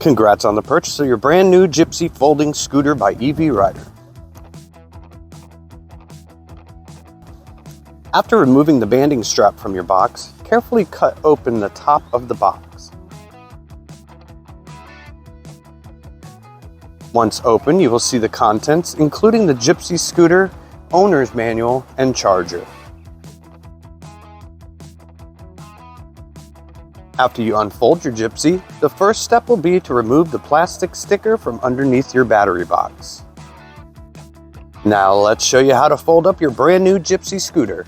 Congrats on the purchase of your brand new Gypsy Folding Scooter by EV Rider. After removing the banding strap from your box, carefully cut open the top of the box. Once open, you will see the contents, including the Gypsy scooter, owner's manual, and charger. After you unfold your Gypsy, the first step will be to remove the plastic sticker from underneath your battery box. Now let's show you how to fold up your brand new Gypsy scooter.